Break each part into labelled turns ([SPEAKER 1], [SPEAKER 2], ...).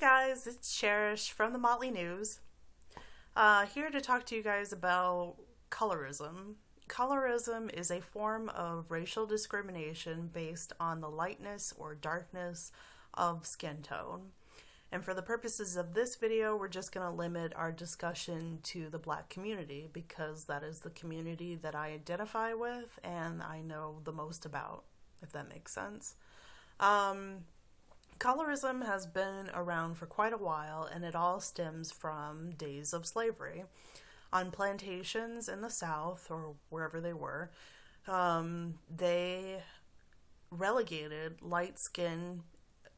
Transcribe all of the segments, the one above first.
[SPEAKER 1] guys, it's Cherish from the Motley News. Here to talk to you guys about colorism. Colorism is a form of racial discrimination based on the lightness or darkness of skin tone. And for the purposes of this video, we're just going to limit our discussion to the Black community because that is the community that I identify with and I know the most about, if that makes sense. Colorism has been around for quite a while, and it all stems from days of slavery. On plantations in the South, or wherever they were, they relegated light-skinned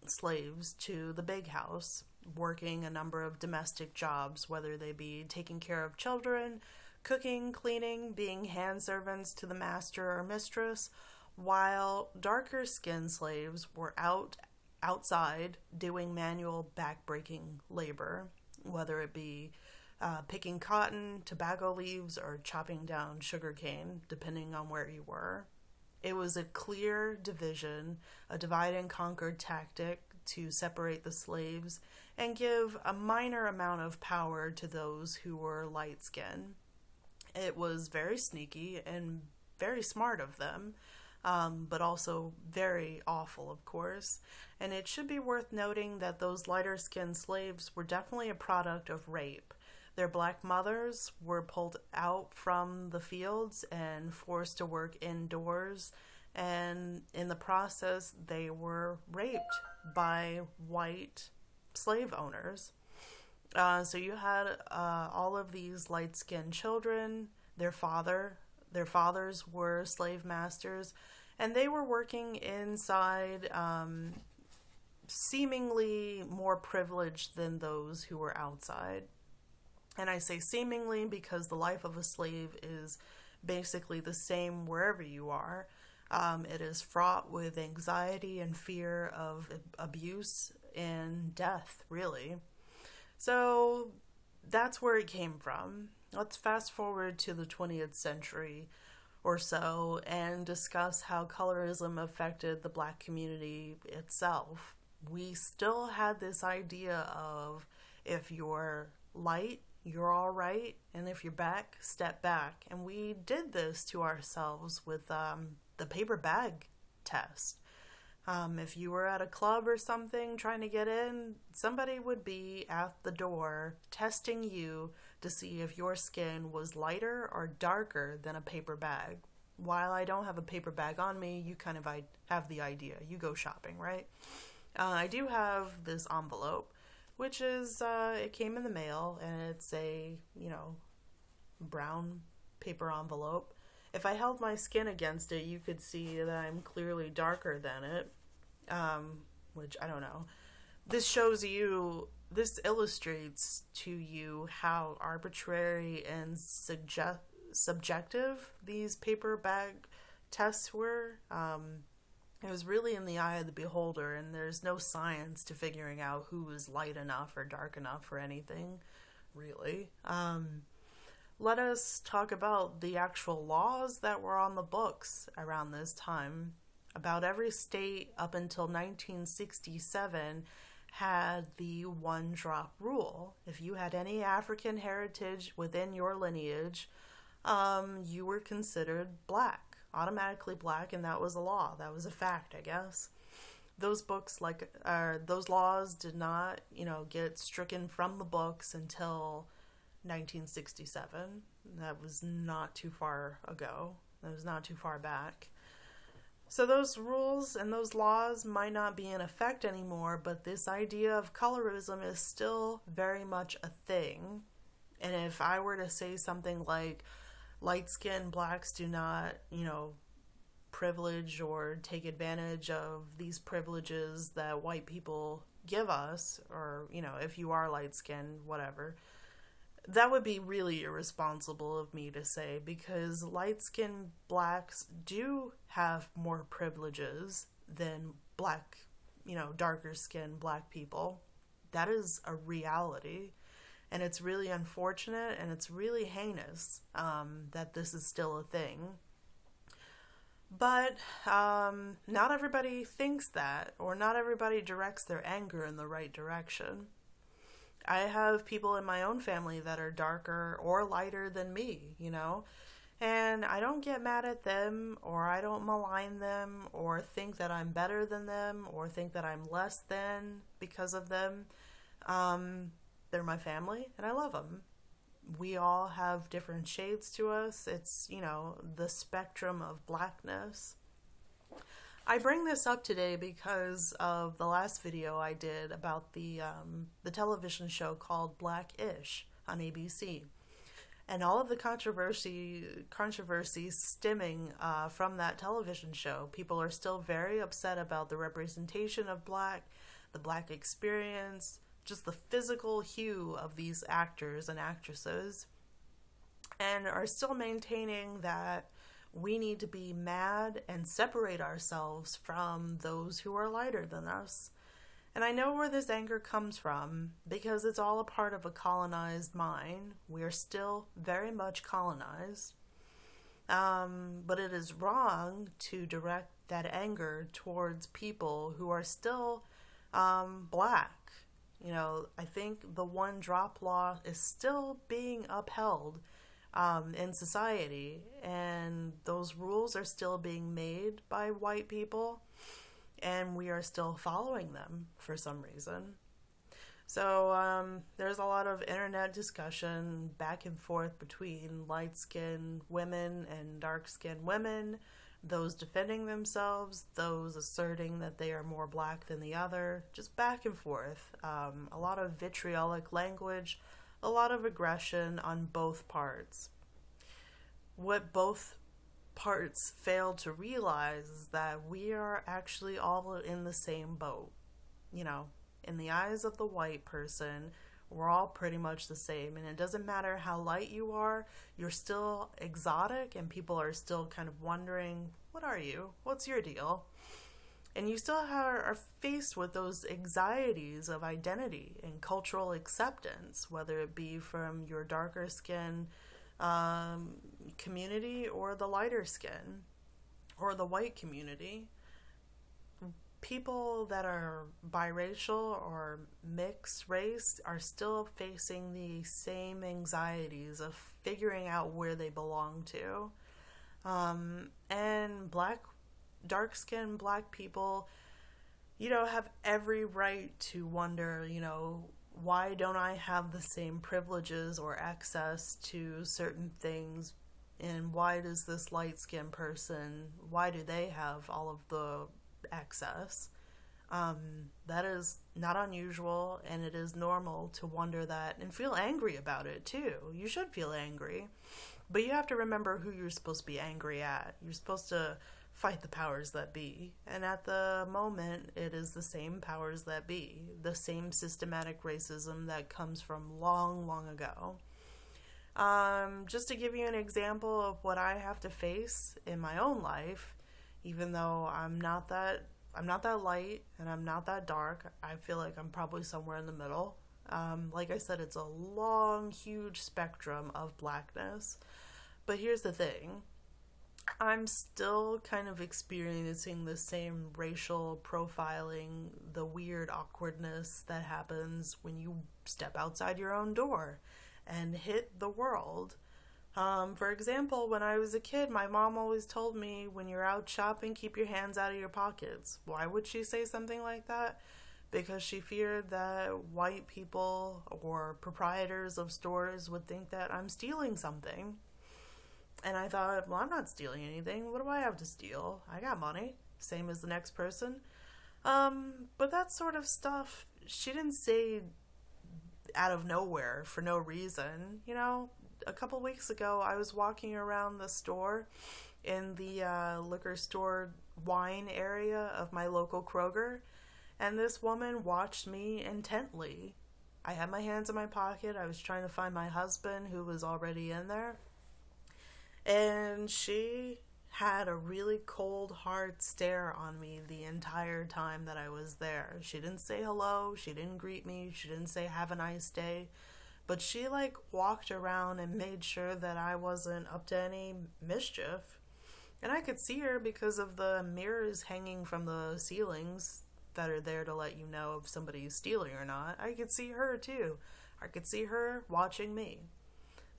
[SPEAKER 1] slaves to the big house, working a number of domestic jobs, whether they be taking care of children, cooking, cleaning, being hand servants to the master or mistress, while darker-skinned slaves were outside doing manual back-breaking labor, whether it be picking cotton, tobacco leaves, or chopping down sugarcane, depending on where you were. It was a clear division, a divide and conquer tactic to separate the slaves and give a minor amount of power to those who were light-skinned. It was very sneaky and very smart of them. But also very awful, of course. And it should be worth noting that those lighter-skinned slaves were definitely a product of rape. Their black mothers were pulled out from the fields and forced to work indoors, and in the process, they were raped by white slave owners. So you had all of these light-skinned children, their fathers were slave masters, and they were working inside seemingly more privileged than those who were outside. And I say seemingly because the life of a slave is basically the same wherever you are. It is fraught with anxiety and fear of abuse and death, really. So that's where it came from. Let's fast forward to the 20th century or so and discuss how colorism affected the Black community itself. We still had this idea of if you're light, you're all right, and if you're black, step back. And we did this to ourselves with the paper bag test. If you were at a club or something trying to get in, somebody would be at the door testing you to see if your skin was lighter or darker than a paper bag. While I don't have a paper bag on me, you kind of have the idea. You go shopping, right? I do have this envelope, which is, it came in the mail, and it's a, brown paper envelope. If I held my skin against it, you could see that I'm clearly darker than it, which I don't know. This illustrates to you how arbitrary and subjective these paper bag tests were. It was really in the eye of the beholder, and there's no science to figuring out who is light enough or dark enough for anything, really. Let us talk about the actual laws that were on the books around this time. About every state up until 1967 had the one-drop rule. If you had any African heritage within your lineage, you were considered black, automatically black, and that was a law. That was a fact, I guess. Those those laws did not, get stricken from the books until 1967. That was not too far ago. That was not too far back. So those rules and those laws might not be in effect anymore, but this idea of colorism is still very much a thing. And if I were to say something like, light-skinned blacks do not, privilege or take advantage of these privileges that white people give us, or, if you are light-skinned, whatever, that would be really irresponsible of me to say, because light-skinned blacks do have more privileges than black, darker-skinned black people. That is a reality. And it's really unfortunate, and it's really heinous that this is still a thing. But not everybody thinks that, or not everybody directs their anger in the right direction. I have people in my own family that are darker or lighter than me, and I don't get mad at them, or I don't malign them, or think that I'm better than them, or think that I'm less than because of them. They're my family, and I love them. We all have different shades to us. It's, the spectrum of blackness. I bring this up today because of the last video I did about the television show called Black-ish on ABC, and all of the controversy stemming from that television show. People are still very upset about the representation of black, the black experience, just the physical hue of these actors and actresses, and are still maintaining that we need to be mad and separate ourselves from those who are lighter than us. And I know where this anger comes from, because it's all a part of a colonized mind. We are still very much colonized. But it is wrong to direct that anger towards people who are still black. I think the one drop law is still being upheld in society, and those rules are still being made by white people, and we are still following them for some reason. So there's a lot of internet discussion back and forth between light-skinned women and dark-skinned women, those defending themselves, those asserting that they are more black than the other, just back and forth. A lot of vitriolic language, a lot of aggression on both parts. What both parts fail to realize is that we are actually all in the same boat. In the eyes of the white person, we're all pretty much the same, and it doesn't matter how light you are, you're still exotic, and people are still kind of wondering, what are you? What's your deal? And you still are faced with those anxieties of identity and cultural acceptance, whether it be from your darker skin community or the lighter skin or the white community. People that are biracial or mixed race are still facing the same anxieties of figuring out where they belong to. And dark-skinned black people, have every right to wonder, why don't I have the same privileges or access to certain things? And why does this light-skinned person, why do they have all of the access? That is not unusual, and it is normal to wonder that and feel angry about it too. You should feel angry, but you have to remember who you're supposed to be angry at. You're supposed to fight the powers that be, and at the moment it is the same powers that be, the same systematic racism that comes from long ago. Just to give you an example of what I have to face in my own life, even though I'm not that light and I'm not that dark, I feel like I'm probably somewhere in the middle. Like I said, it's a long, huge spectrum of blackness. But here's the thing. I'm still kind of experiencing the same racial profiling, the weird awkwardness that happens when you step outside your own door and hit the world. For example, when I was a kid, my mom always told me, when you're out shopping, keep your hands out of your pockets. Why would she say something like that? Because she feared that white people or proprietors of stores would think that I'm stealing something. And I thought, well, I'm not stealing anything. What do I have to steal? I got money, same as the next person. But that sort of stuff, she didn't say out of nowhere for no reason. A couple weeks ago, I was walking around the store in the liquor store wine area of my local Kroger, and this woman watched me intently. I had my hands in my pocket. I was trying to find my husband, who was already in there. And she had a really cold, hard stare on me the entire time that I was there. She didn't say hello. She didn't greet me. She didn't say have a nice day. But she walked around and made sure that I wasn't up to any mischief. And I could see her because of the mirrors hanging from the ceilings that are there to let you know if somebody's stealing or not. I could see her too. I could see her watching me.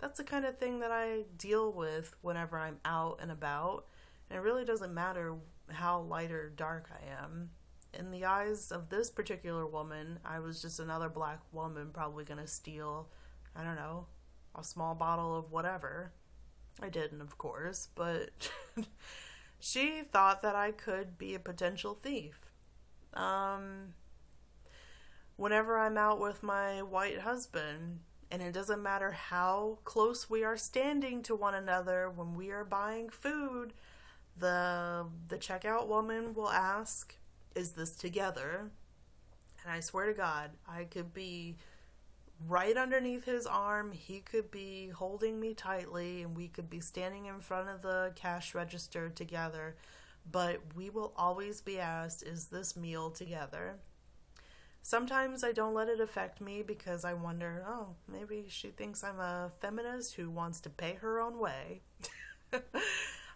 [SPEAKER 1] That's the kind of thing that I deal with whenever I'm out and about. And it really doesn't matter how light or dark I am. In the eyes of this particular woman, I was just another black woman probably gonna steal, I don't know, a small bottle of whatever. I didn't, of course, but she thought that I could be a potential thief. Whenever I'm out with my white husband, and it doesn't matter how close we are standing to one another when we are buying food, the checkout woman will ask, "Is this together?" And I swear to God, I could be right underneath his arm, he could be holding me tightly, and we could be standing in front of the cash register together, but we will always be asked, "Is this meal together?" Sometimes I don't let it affect me because I wonder, oh, maybe she thinks I'm a feminist who wants to pay her own way.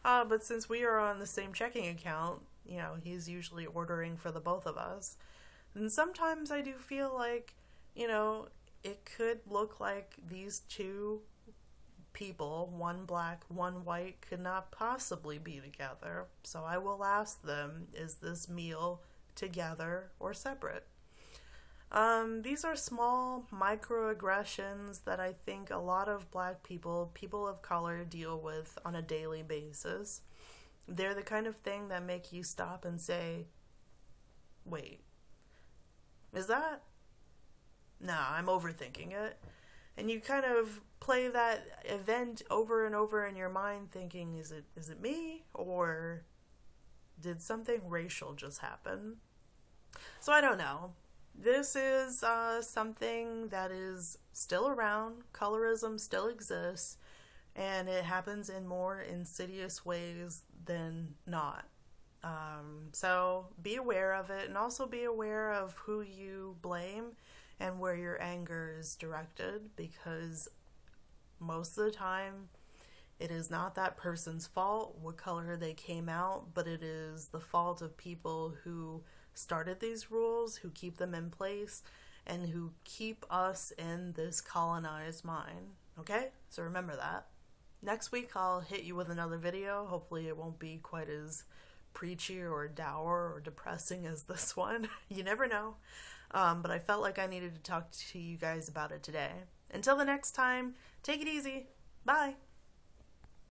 [SPEAKER 1] But since we are on the same checking account, you know, he's usually ordering for the both of us. And sometimes I do feel like, you know, it could look like these two people, one black, one white, could not possibly be together. So I will ask them, is this meal together or separate? These are small microaggressions that I think a lot of black people, people of color, deal with on a daily basis. They're the kind of thing that make you stop and say, wait, is that? Nah, I'm overthinking it. And you kind of play that event over and over in your mind thinking, is it me? Or did something racial just happen? So I don't know. This is something that is still around. Colorism still exists. And it happens in more insidious ways than not. So be aware of it, and also be aware of who you blame and where your anger is directed, because most of the time it is not that person's fault what color they came out, but it is the fault of people who started these rules, who keep them in place, and who keep us in this colonized mind. Okay? So remember that. Next week I'll hit you with another video. Hopefully it won't be quite as preachy or dour or depressing as this one. You never know. But I felt like I needed to talk to you guys about it today. Until the next time, take it easy. Bye.